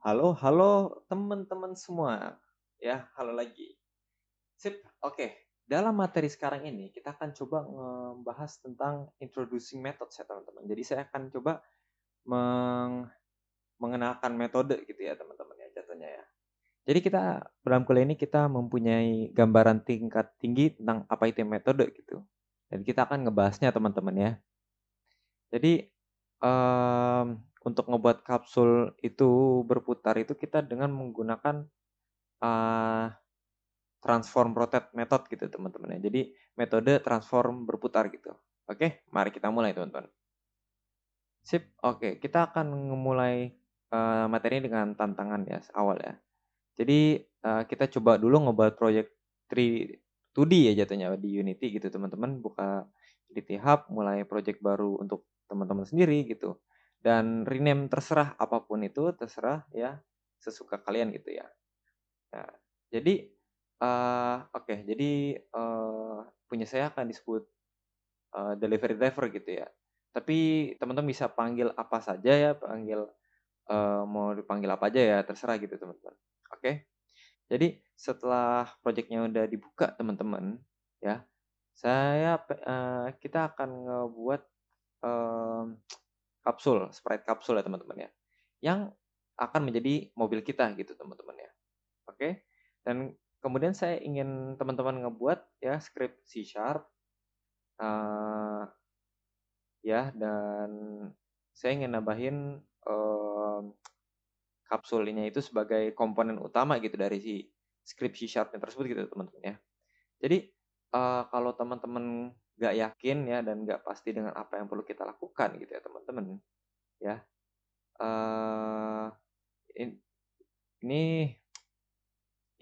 Halo, halo teman-teman semua. Ya, halo lagi. Sip, oke. Dalam materi sekarang ini kita akan coba ngebahas tentang introducing methods ya teman-teman. Jadi saya akan coba mengenalkan metode gitu ya teman-teman ya jatuhnya ya. Jadi kita dalam kuliah ini kita mempunyai gambaran tingkat tinggi tentang apa itu metode gitu. Dan kita akan ngebahasnya teman-teman ya. Jadi em, untuk ngebuat kapsul itu berputar itu kita dengan menggunakan eh, transform rotate method gitu teman-teman ya. Jadi metode transform berputar gitu. Oke, mari kita mulai teman-teman. Sip, oke. Kita akan memulai materi dengan tantangan ya awal ya. Jadi kita coba dulu ngebuat project 3 2D ya jatuhnya di Unity gitu teman-teman. Buka Unity Hub, mulai project baru untuk teman-teman sendiri gitu. Dan rename terserah apapun itu, terserah ya sesuka kalian gitu ya. Nah, jadi oke, jadi punya saya akan disebut delivery driver gitu ya. Tapi teman-teman bisa panggil apa saja ya, panggil mau dipanggil apa aja ya, terserah gitu teman-teman. Oke. Jadi setelah proyeknya udah dibuka teman-teman, ya, kita akan ngebuat em, kapsul, sprite kapsul ya teman-teman ya, yang akan menjadi mobil kita gitu teman-teman ya. Oke. Dan kemudian saya ingin teman-teman ngebuat ya script C Sharp eh, ya dan saya ingin nambahin em, kapsul ini itu sebagai komponen utama gitu dari si script C Sharp tersebut gitu teman-teman ya. Jadi kalau teman-teman nggak yakin ya dan nggak pasti dengan apa yang perlu kita lakukan gitu ya teman-teman ya. eh ini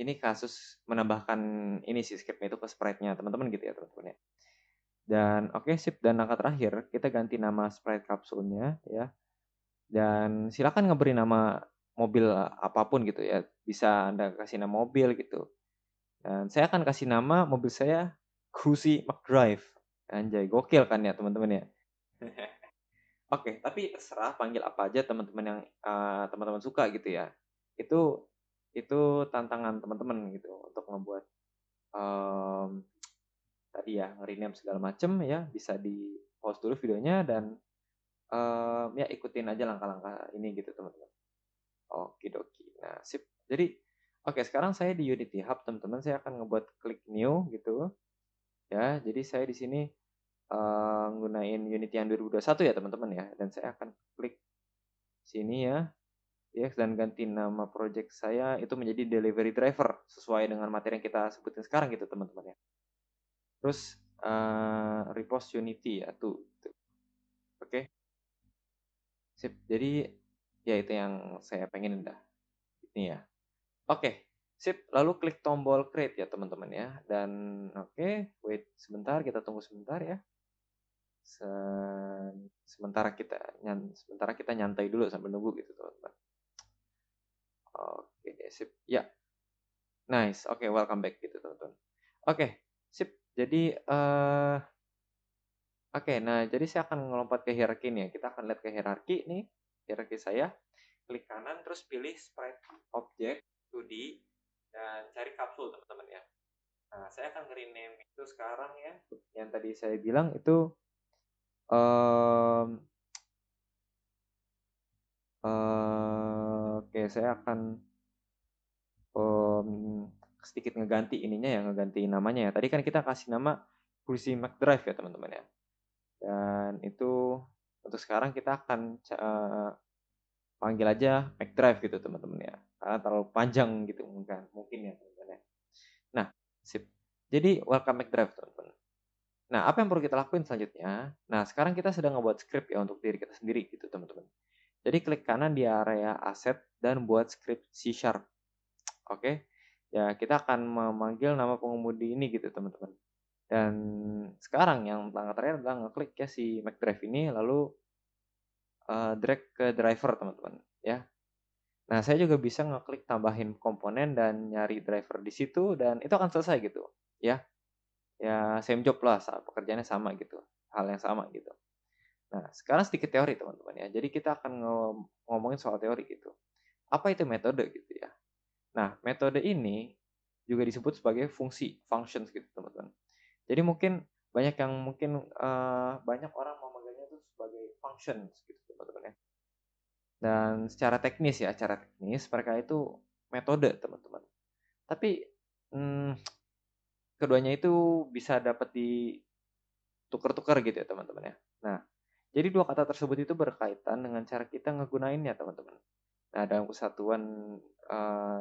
ini kasus menambahkan ini sih scriptnya itu ke sprite-nya teman-teman gitu ya teman-teman ya. Dan oke sip, dan langkah terakhir kita ganti nama sprite kapsulnya ya. Dan silakan ngeberi nama mobil apapun gitu ya. Bisa Anda kasih nama mobil gitu. Dan saya akan kasih nama mobil saya Cruzy McDrive. Anjay, gokil kan ya teman-teman ya. Oke, tapi terserah panggil apa aja teman-teman yang teman-teman suka gitu ya. Itu itu tantangan teman-teman gitu untuk membuat em, tadi ya rename segala macem ya, bisa di pause dulu videonya dan ya ikutin aja langkah-langkah ini gitu teman-teman. Okidoki. Nah, sip. Jadi oke, sekarang saya di Unity Hub teman-teman, saya akan ngebuat klik new gitu ya. Jadi saya di sini nggunain Unity yang 2021 ya teman-teman ya, dan saya akan klik sini ya. Ya, dan ganti nama project saya itu menjadi delivery driver sesuai dengan materi yang kita sebutin sekarang gitu teman-teman ya. Terus repost Unity ya tuh. Oke, sip. Jadi ya itu yang saya pengen dah. Ini ya. Oke, sip. Lalu klik tombol create ya teman-teman ya. Dan oke, wait sebentar, kita tunggu sebentar ya. Sementara kita nyantai dulu sambil nunggu gitu teman-teman. Oke, sip. Ya, nice. Oke, welcome back gitu teman-teman. Oke, sip. Jadi oke, nah jadi saya akan ngelompat ke hierarki nih ya. Kita akan lihat ke hierarki nih. Hierarki saya. Klik kanan terus pilih sprite object 2D dan cari kapsul teman-teman ya. Nah, saya akan rename itu sekarang ya. Yang tadi saya bilang itu um, oke, saya akan um, sedikit ngeganti ininya ya, ngeganti namanya ya. Tadi kan kita kasih nama Cruzy McDrive ya teman-teman ya. Dan itu untuk sekarang kita akan panggil aja McDrive gitu teman-teman ya. Karena terlalu panjang gitu mungkin ya teman-teman ya. Nah, sip. Jadi welcome McDrive teman-teman. Nah, apa yang perlu kita lakuin selanjutnya? Nah, sekarang kita sedang ngebuat script ya untuk diri kita sendiri gitu teman-teman. Jadi klik kanan di area aset dan buat script C Sharp. Oke. Ya, kita akan memanggil nama pengemudi ini gitu teman-teman. Dan sekarang yang langkah terakhir adalah ngeklik ya si McDrive ini lalu drag ke driver teman-teman ya. Nah, saya juga bisa ngeklik tambahin komponen dan nyari driver di situ dan itu akan selesai gitu ya. Ya same job lah, pekerjaannya sama gitu, hal yang sama gitu. Nah, sekarang sedikit teori teman-teman ya. Jadi kita akan ngomongin soal teori gitu. Apa itu metode gitu ya. Nah, metode ini juga disebut sebagai fungsi, functions gitu teman-teman. Jadi mungkin banyak orang memegangnya itu sebagai functions gitu teman-teman ya. Dan secara teknis mereka itu metode teman-teman. Tapi hmm, keduanya itu bisa dapat ditukar-tukar gitu ya teman-teman ya. Nah, jadi dua kata tersebut itu berkaitan dengan cara kita ngegunainnya teman-teman. Nah, dalam kesatuan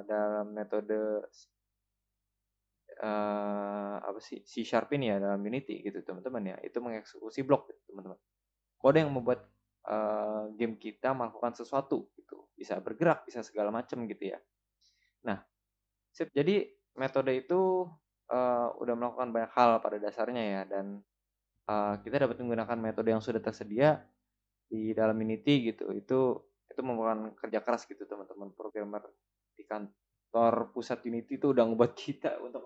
dalam metode apa sih C Sharp ini ya dalam Unity gitu teman-teman ya, itu mengeksekusi blok gitu, teman-teman. Kode yang membuat game kita melakukan sesuatu gitu, bisa bergerak, bisa segala macam gitu ya. Nah, sip. Jadi metode itu udah melakukan banyak hal pada dasarnya ya, dan kita dapat menggunakan metode yang sudah tersedia di dalam Unity gitu. Itu merupakan kerja keras gitu teman-teman programmer di kantor pusat Unity itu udah ngebuat kita untuk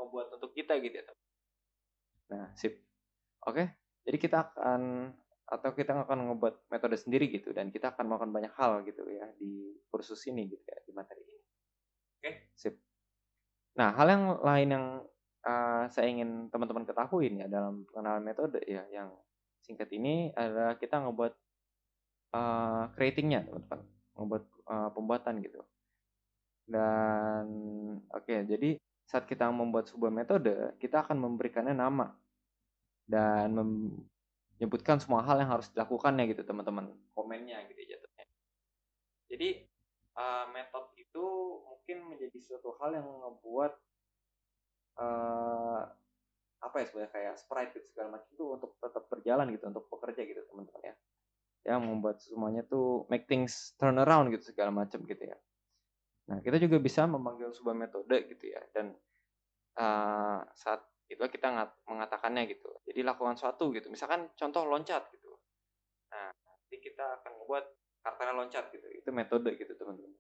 kita gitu ya. Nah, sip. Oke. Jadi kita akan ngebuat metode sendiri gitu, dan kita akan melakukan banyak hal gitu ya di kursus ini gitu ya, di materi ini. Oke, sip. Nah, hal yang lain yang saya ingin teman-teman ketahui ya dalam pengenalan metode ya yang singkat ini adalah kita ngebuat creating-nya teman-teman, ngebuat pembuatan gitu. Dan oke, jadi saat kita membuat sebuah metode, kita akan memberikannya nama dan menyebutkan semua hal yang harus dilakukannya gitu teman-teman, komennya gitu jatuhnya. Jadi metode itu mungkin menjadi suatu hal yang ngebuat uh, apa ya sebenarnya kayak sprite gitu segala macam itu untuk tetap berjalan gitu, untuk bekerja gitu teman-teman ya, yang membuat semuanya tuh make things turn around gitu segala macam gitu ya. Nah, kita juga bisa memanggil sebuah metode gitu ya, dan saat itu kita mengatakannya gitu. Jadi lakukan suatu gitu. Misalkan contoh loncat gitu. Nah, nanti kita akan membuat karakternya loncat gitu. Itu metode gitu teman-teman.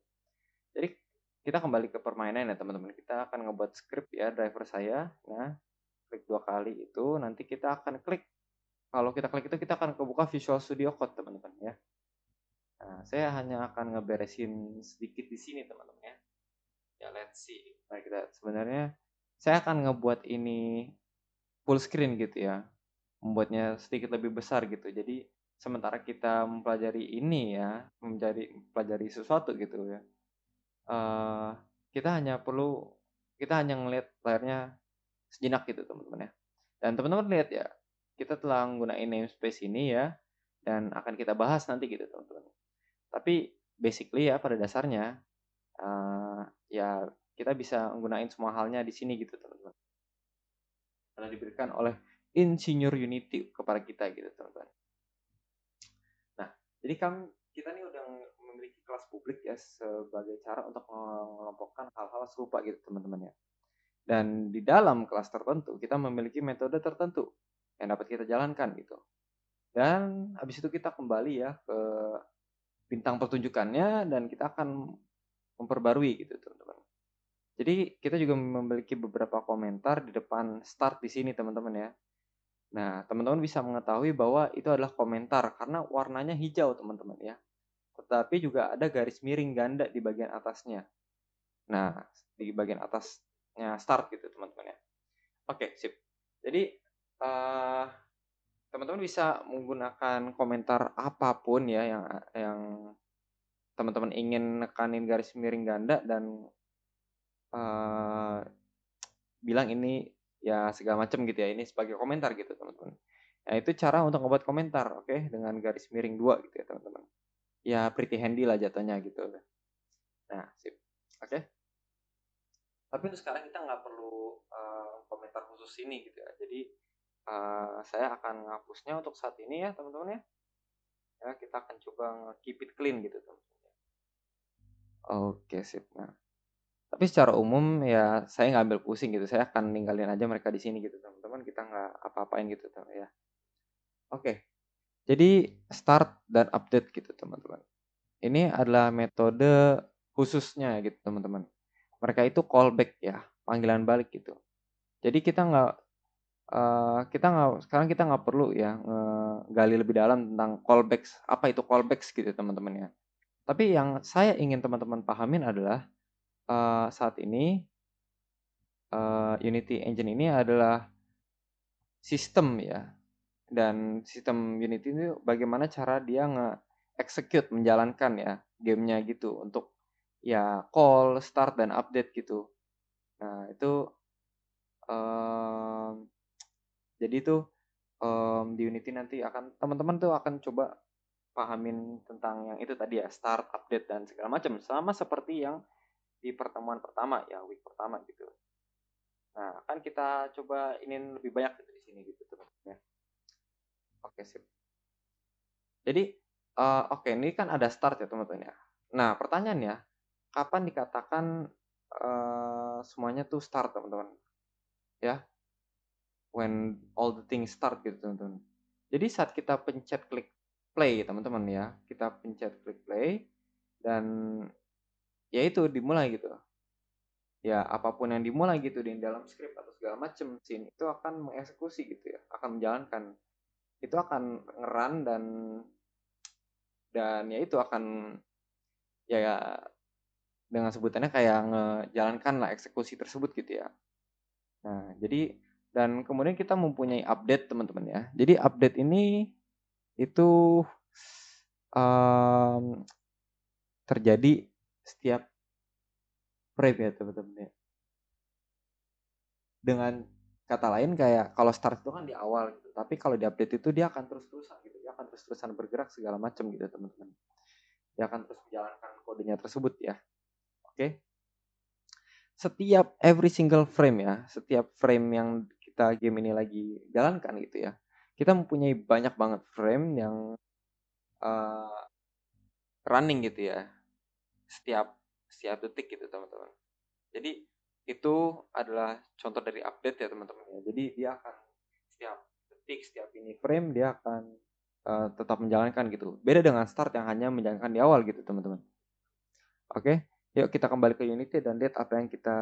Jadi kita kembali ke permainan ya teman-teman. Kita akan ngebuat script ya driver saya. Nah, klik 2 kali itu nanti kita akan klik. Kalau kita klik itu kita akan kebuka Visual Studio Code teman-teman ya. Nah, saya hanya akan ngeberesin sedikit di sini teman-teman ya. Ya, let's see. Nah, kita sebenarnya saya akan ngebuat ini full screen gitu ya. Membuatnya sedikit lebih besar gitu. Jadi sementara kita mempelajari ini ya, mempelajari sesuatu gitu ya. eh, kita hanya ngelihat layarnya sejenak gitu teman-teman ya. Dan teman-teman lihat ya, kita telah menggunakan namespace ini ya, dan akan kita bahas nanti gitu teman-teman. Tapi basically ya pada dasarnya ya kita bisa menggunakan semua halnya di sini gitu teman-teman. Telah diberikan oleh Insinyur Unity kepada kita gitu teman-teman. Nah, jadi kita nih udah memiliki kelas publik ya sebagai cara untuk mengelompokkan hal-hal serupa gitu teman-teman ya. Dan di dalam kelas tertentu kita memiliki metode tertentu yang dapat kita jalankan gitu. Dan habis itu kita kembali ya ke bintang pertunjukannya dan kita akan memperbarui gitu teman-teman. Jadi kita juga memiliki beberapa komentar di depan start di sini teman-teman ya. Nah, teman-teman bisa mengetahui bahwa itu adalah komentar karena warnanya hijau teman-teman ya. Tetapi juga ada garis miring ganda di bagian atasnya. Nah, di bagian atasnya start gitu teman-teman ya. Oke, sip. Jadi teman-teman bisa menggunakan komentar apapun ya yang teman-teman ingin nekanin garis miring ganda dan bilang ini ya segala macam gitu ya. Ini sebagai komentar gitu teman-teman. Nah, itu cara untuk membuat komentar, oke, dengan garis miring 2 gitu ya teman-teman. Ya pretty handy lah jatuhnya gitu. Nah, sip. Oke. Tapi untuk sekarang kita nggak perlu komentar khusus ini gitu ya. Jadi saya akan menghapusnya untuk saat ini ya teman-teman ya. Ya, kita akan coba keep it clean gitu teman-teman. Oke, sip. Nah, tapi secara umum ya saya nggak ambil pusing gitu. Saya akan ninggalin aja mereka di sini gitu teman-teman. Kita nggak apa-apain gitu teman ya. Oke. Jadi start dan update gitu teman-teman. Ini adalah metode khususnya gitu teman-teman. Mereka itu callback ya, panggilan balik gitu. Jadi sekarang kita nggak perlu ya gali lebih dalam tentang callbacks. Apa itu callbacks gitu teman-teman ya. Tapi yang saya ingin teman-teman pahamin adalah saat ini Unity Engine ini adalah sistem ya, dan sistem Unity ini bagaimana cara dia nge-execute, menjalankan ya gamenya gitu untuk ya call, start dan update gitu. Nah itu em, jadi itu di Unity nanti akan teman-teman tuh akan coba pahamin tentang yang itu tadi ya, start, update dan segala macam, sama seperti yang di pertemuan pertama ya, week pertama gitu. Nah, kan kita coba ingin lebih banyak gitu di sini gitu teman-teman ya. Oke, sip. Jadi, oke, ini kan ada start ya teman-teman ya. Nah, pertanyaannya, kapan dikatakan semuanya tuh start teman-teman? Ya, when all the things start gitu teman-teman. Jadi saat kita pencet klik play teman-teman ya, kita pencet klik play dan ya itu dimulai gitu. Ya apapun yang dimulai gitu di dalam script atau segala macam scene itu akan mengeksekusi gitu ya, akan menjalankan. Itu akan ngeran dan ya itu akan ya dengan sebutannya kayak ngejalankan lah eksekusi tersebut gitu ya. Nah, jadi dan kemudian kita mempunyai update teman-teman ya. Jadi update ini itu um, terjadi setiap frame ya teman-teman ya. Dengan kata lain kayak kalau start itu kan di awal gitu, tapi kalau di update itu dia akan terus-terusan gitu, dia akan terus-terusan bergerak segala macam gitu teman-teman. Dia akan terus menjalankan kodenya tersebut ya. Oke. Setiap every single frame ya, setiap frame yang kita game ini lagi jalankan gitu ya, kita mempunyai banyak banget frame yang uh, running gitu ya, setiap setiap detik gitu teman-teman. Jadi itu adalah contoh dari update ya teman-teman ya. Jadi dia akan setiap detik, setiap ini frame dia akan tetap menjalankan gitu. Beda dengan start yang hanya menjalankan di awal gitu teman-teman. Oke, yuk kita kembali ke Unity dan lihat apa yang kita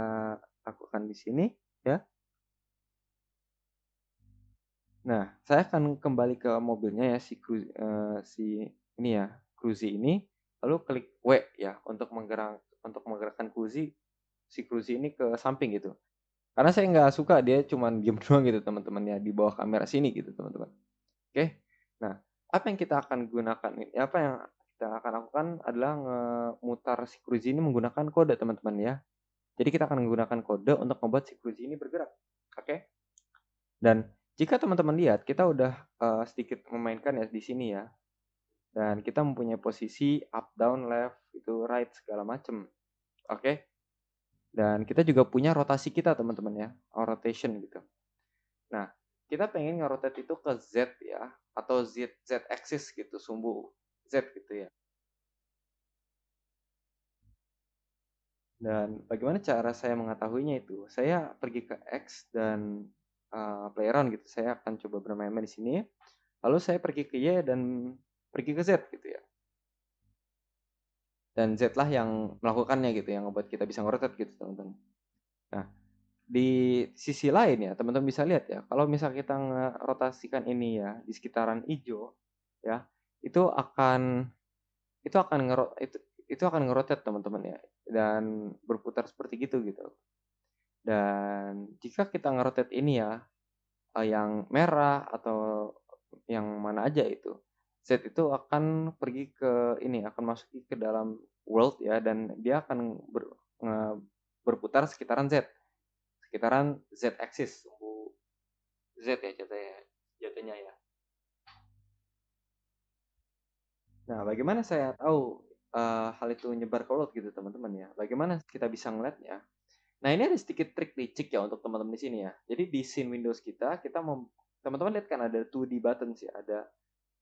lakukan di sini ya. Nah, saya akan kembali ke mobilnya ya si ini ya, Cruzy ini, lalu klik W ya untuk menggerakkan si Cruzy ini ke samping gitu. Karena saya nggak suka dia cuman diem doang gitu teman-teman ya di bawah kamera sini gitu teman-teman. Oke. Nah, apa yang kita akan gunakan ini? Apa yang kita akan lakukan adalah memutar si Cruzy ini menggunakan kode teman-teman ya. Jadi kita akan menggunakan kode untuk membuat si Cruzy ini bergerak. Oke. Dan jika teman-teman lihat, kita udah sedikit memainkan ya di sini ya. Dan kita mempunyai posisi up, down, left, itu right segala macam. Oke. Dan kita juga punya rotasi kita teman-teman ya, rotation gitu. Nah, kita pengen ngerotate itu ke Z ya, atau Z axis gitu, sumbu Z gitu ya. Dan bagaimana cara saya mengetahuinya itu? Saya pergi ke X dan player on gitu. Saya akan coba bermain-main di sini. Lalu saya pergi ke Y dan pergi ke Z gitu ya. Dan Z lah yang melakukannya gitu, yang membuat kita bisa ngerotate gitu teman-teman. Nah, di sisi lain ya, teman-teman bisa lihat ya, kalau misal kita ngerotasikan ini ya di sekitaran hijau ya, itu akan itu akan itu akan ngerotate teman-teman ya dan berputar seperti gitu gitu. Dan jika kita ngerotate ini ya, yang merah atau yang mana aja itu, Z itu akan pergi ke ini, akan masuk ke dalam world ya, dan dia akan berputar sekitaran Z, sekitaran Z axis, sumbu Z ya jatuhnya ya. Nah, bagaimana saya tahu hal itu nyebar ke world gitu teman-teman ya? Bagaimana kita bisa ngeliatnya? Nah, ini ada sedikit trik licik ya untuk teman-teman di sini ya. Jadi di scene Windows kita mau teman-teman lihat kan ada 2D buttons ya, ada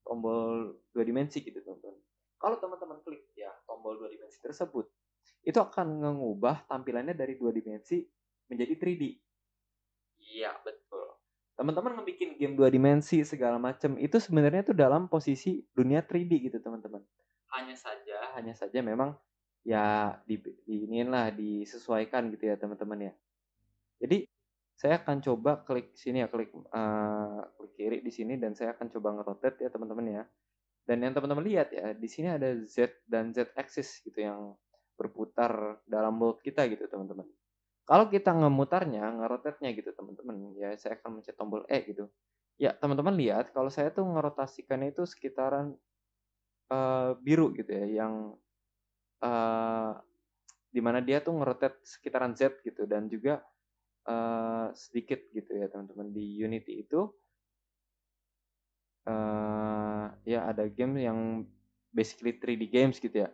tombol dua dimensi gitu teman-teman. Kalau teman-teman klik ya tombol dua dimensi tersebut, itu akan mengubah tampilannya dari dua dimensi menjadi 3D. Iya, betul. Teman-teman ngebikin game dua dimensi segala macam itu sebenarnya tuh dalam posisi dunia 3D gitu teman-teman. Hanya saja memang ya inilah disesuaikan gitu ya teman-teman ya. Jadi saya akan coba klik sini ya, klik klik kiri di sini dan saya akan coba ngerotate ya teman-teman ya. Dan yang teman-teman lihat ya, di sini ada Z dan Z axis gitu yang berputar dalam mold kita gitu teman-teman. Kalau kita ngemutarnya, ngerotetnya gitu teman-teman, ya saya akan mencet tombol E gitu. Ya teman-teman lihat kalau saya tuh ngerotasikannya itu sekitaran biru gitu ya, yang uh, dimana dia tuh ngerotet sekitaran Z gitu dan juga sedikit gitu ya teman-teman di Unity itu ya ada game yang basically 3D games gitu ya,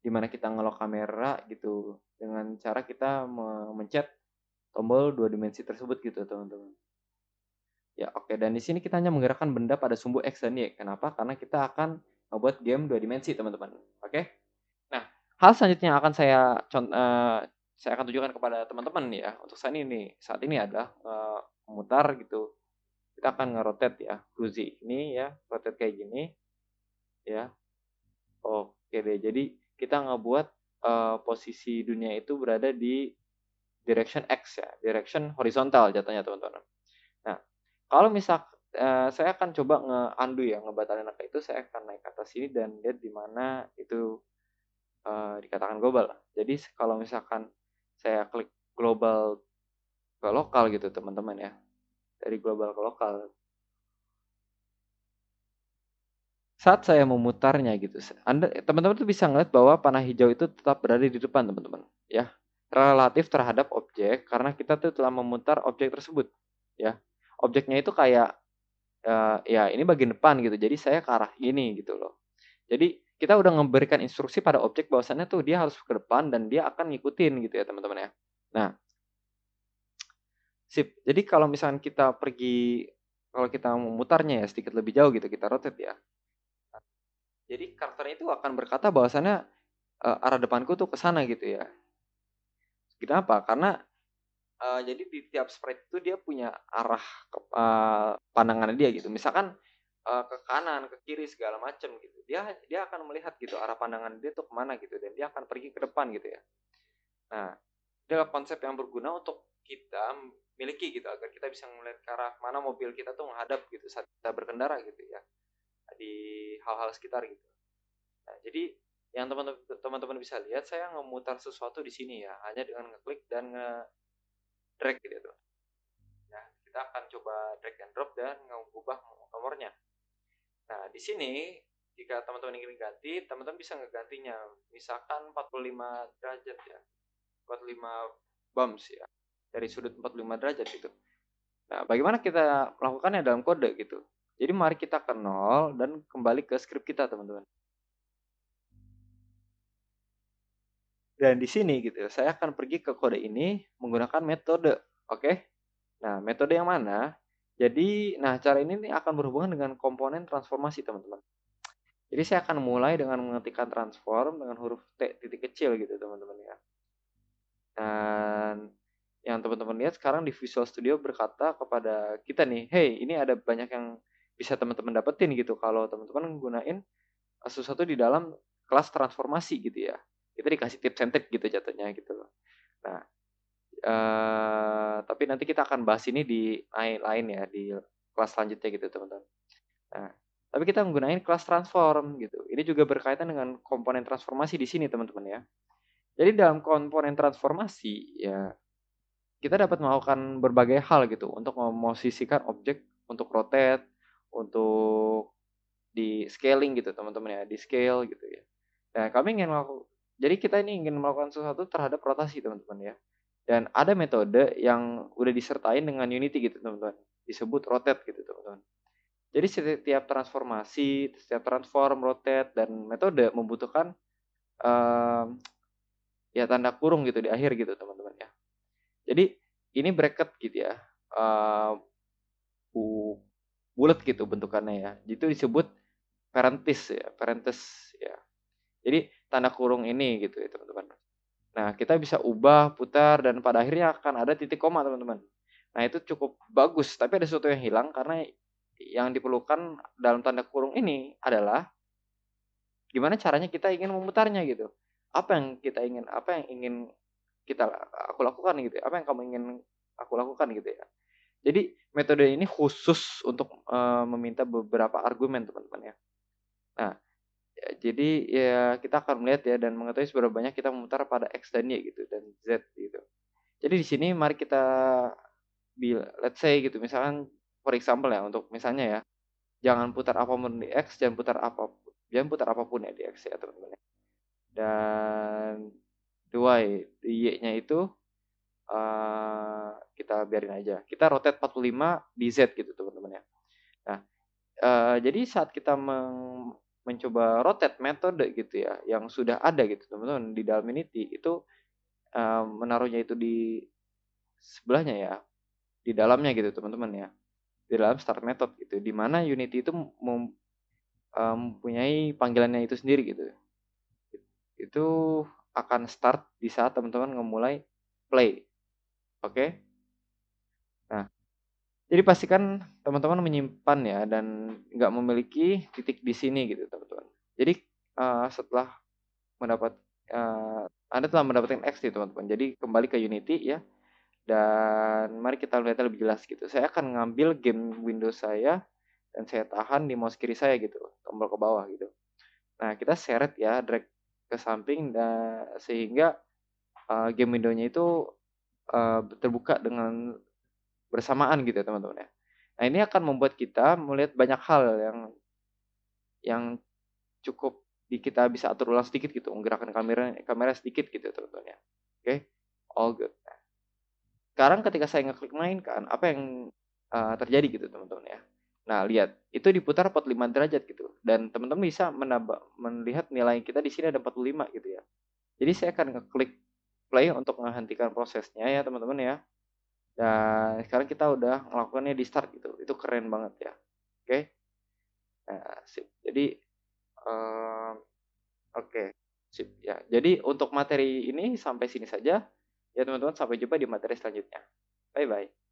dimana kita ngelok kamera gitu dengan cara kita mencet tombol dua dimensi tersebut gitu teman-teman. Ya oke, dan di sini kita hanya menggerakkan benda pada sumbu X dan Y. Kenapa? Karena kita akan membuat game dua dimensi teman-teman. Oke? Nah, hal selanjutnya yang akan saya akan tunjukkan kepada teman-teman ya untuk saat ini adalah memutar gitu. Kita akan ngerotate ya, Cruzy ini ya, rotate kayak gini ya. Oke deh, jadi kita ngebuat posisi dunia itu berada di direction X ya, direction horizontal jatuhnya teman-teman. Nah, kalau misal saya akan coba nge-undo ya, ngebatalin angka itu, saya akan naik ke atas sini dan lihat di mana itu dikatakan global. Jadi kalau misalkan saya klik global ke lokal gitu teman-teman ya, dari global ke lokal. Saat saya memutarnya gitu, teman-teman tuh bisa ngeliat bahwa panah hijau itu tetap berada di depan teman-teman, ya. Relatif terhadap objek karena kita tuh telah memutar objek tersebut, ya. Objeknya itu kayak ya ini bagian depan gitu, jadi saya ke arah ini gitu loh. Jadi kita udah memberikan instruksi pada objek bahwasannya tuh dia harus ke depan dan dia akan ngikutin gitu ya teman-teman ya. Nah, sip. Jadi kalau misalkan kalau kita memutarnya ya sedikit lebih jauh gitu, kita rotate ya. Jadi karakternya itu akan berkata bahwasannya arah depanku tuh ke sana gitu ya. Kenapa? Karena jadi di tiap sprite itu dia punya arah pandangannya dia gitu. Misalkan ke kanan, ke kiri segala macam gitu. Dia akan melihat gitu arah pandangan dia tuh kemana gitu dan dia akan pergi ke depan gitu ya. Nah, ini adalah konsep yang berguna untuk kita miliki gitu agar kita bisa melihat ke arah mana mobil kita tuh menghadap gitu saat kita berkendara gitu ya di hal-hal sekitar gitu. Nah, jadi yang teman-teman bisa lihat saya memutar sesuatu di sini ya hanya dengan ngeklik dan nge-drag gitu ya. Ya, kita akan coba drag and drop dan mengubah nomornya. Nah, di sini jika teman-teman ingin ganti, teman-teman bisa ngegantinya. Misalkan 45 derajat ya. 45 bumps ya. Dari sudut 45 derajat gitu. Nah, bagaimana kita melakukannya dalam kode gitu. Jadi mari kita ke nol dan kembali ke script kita, teman-teman. Dan di sini gitu, saya akan pergi ke kode ini menggunakan metode. Oke? Nah, metode yang mana? Jadi, nah cara ini nih akan berhubungan dengan komponen transformasi, teman-teman. Jadi saya akan mulai dengan mengetikkan transform dengan huruf T titik kecil gitu, teman-teman ya. Dan yang teman-teman lihat sekarang di Visual Studio berkata kepada kita nih, hey ini ada banyak yang bisa teman-teman dapetin gitu kalau teman-teman menggunakan sesuatu di dalam kelas transformasi gitu ya. Kita dikasih tips and trick gitu jatuhnya gitu loh. Nah, tapi nanti kita akan bahas ini di lain ya, di kelas selanjutnya gitu teman-teman. Nah, tapi kita menggunakan kelas transform gitu. Ini juga berkaitan dengan komponen transformasi di sini teman-teman ya. Jadi dalam komponen transformasi ya kita dapat melakukan berbagai hal gitu untuk memosisikan objek untuk rotate, untuk di scaling gitu teman-teman ya, di scale gitu ya. Nah, jadi kita ini ingin melakukan sesuatu terhadap rotasi teman-teman ya. Dan ada metode yang udah disertai dengan Unity gitu teman-teman. Disebut rotate gitu teman-teman. Jadi setiap transformasi, setiap transform, rotate, dan metode membutuhkan um, ya tanda kurung gitu di akhir gitu teman-teman ya. Jadi ini bracket gitu ya, bulat gitu bentukannya ya. Itu disebut parenthesis ya. Jadi tanda kurung ini gitu ya teman-teman. Nah kita bisa ubah, putar, dan pada akhirnya akan ada titik koma teman-teman. Nah itu cukup bagus, tapi ada sesuatu yang hilang karena yang diperlukan dalam tanda kurung ini adalah gimana caranya kita ingin memutarnya gitu. Apa yang ingin aku lakukan gitu ya. Apa yang kamu ingin aku lakukan gitu ya. Jadi metode ini khusus untuk meminta beberapa argumen teman-teman ya. Nah, jadi ya kita akan melihat ya dan mengetahui seberapa banyak kita memutar pada X dan Y gitu dan Z gitu. Jadi di sini mari kita let's say gitu misalkan for example ya untuk misalnya ya, jangan putar apapun di X, jangan putar apapun ya di X ya teman-teman ya. Dan the Y, di Y-nya itu kita biarin aja. Kita rotate 45 di Z gitu teman-teman ya. Nah, jadi saat kita mencoba rotate metode gitu ya, yang sudah ada gitu teman-teman di dalam Unity itu, menaruhnya itu di sebelahnya ya, di dalamnya gitu teman-teman ya, di dalam start method gitu, di mana Unity itu mempunyai panggilannya itu sendiri gitu. Itu akan start di saat teman-teman memulai play, oke? Nah, jadi pastikan teman-teman menyimpan ya dan nggak memiliki titik di sini gitu teman-teman. Jadi, setelah mendapat Anda telah mendapatkan X nih teman-teman. Jadi kembali ke Unity ya, dan mari kita lihat lebih jelas gitu. Saya akan ngambil game Windows saya dan saya tahan di mouse kiri saya gitu, tombol ke bawah gitu. Nah, kita seret ya, drag ke samping sehingga, game window-nya itu, terbuka dengan bersamaan gitu ya teman-teman ya. Nah, ini akan membuat kita melihat banyak hal yang cukup kita bisa atur ulang sedikit gitu, menggerakkan kamera kamera sedikit gitu teman-teman ya. Oke, all good. Nah, sekarang ketika saya ngeklik mainkan, apa yang, terjadi gitu teman-teman ya. Nah lihat, itu diputar 45 derajat gitu, dan teman-teman bisa melihat nilai kita di sini ada 45 gitu ya. Jadi saya akan ngeklik play untuk menghentikan prosesnya ya teman-teman ya. Dan sekarang kita udah melakukannya di start gitu, itu keren banget ya. Oke, nah sip. Jadi, eee oke, sip ya. Jadi untuk materi ini sampai sini saja, ya teman-teman sampai jumpa di materi selanjutnya. Bye-bye.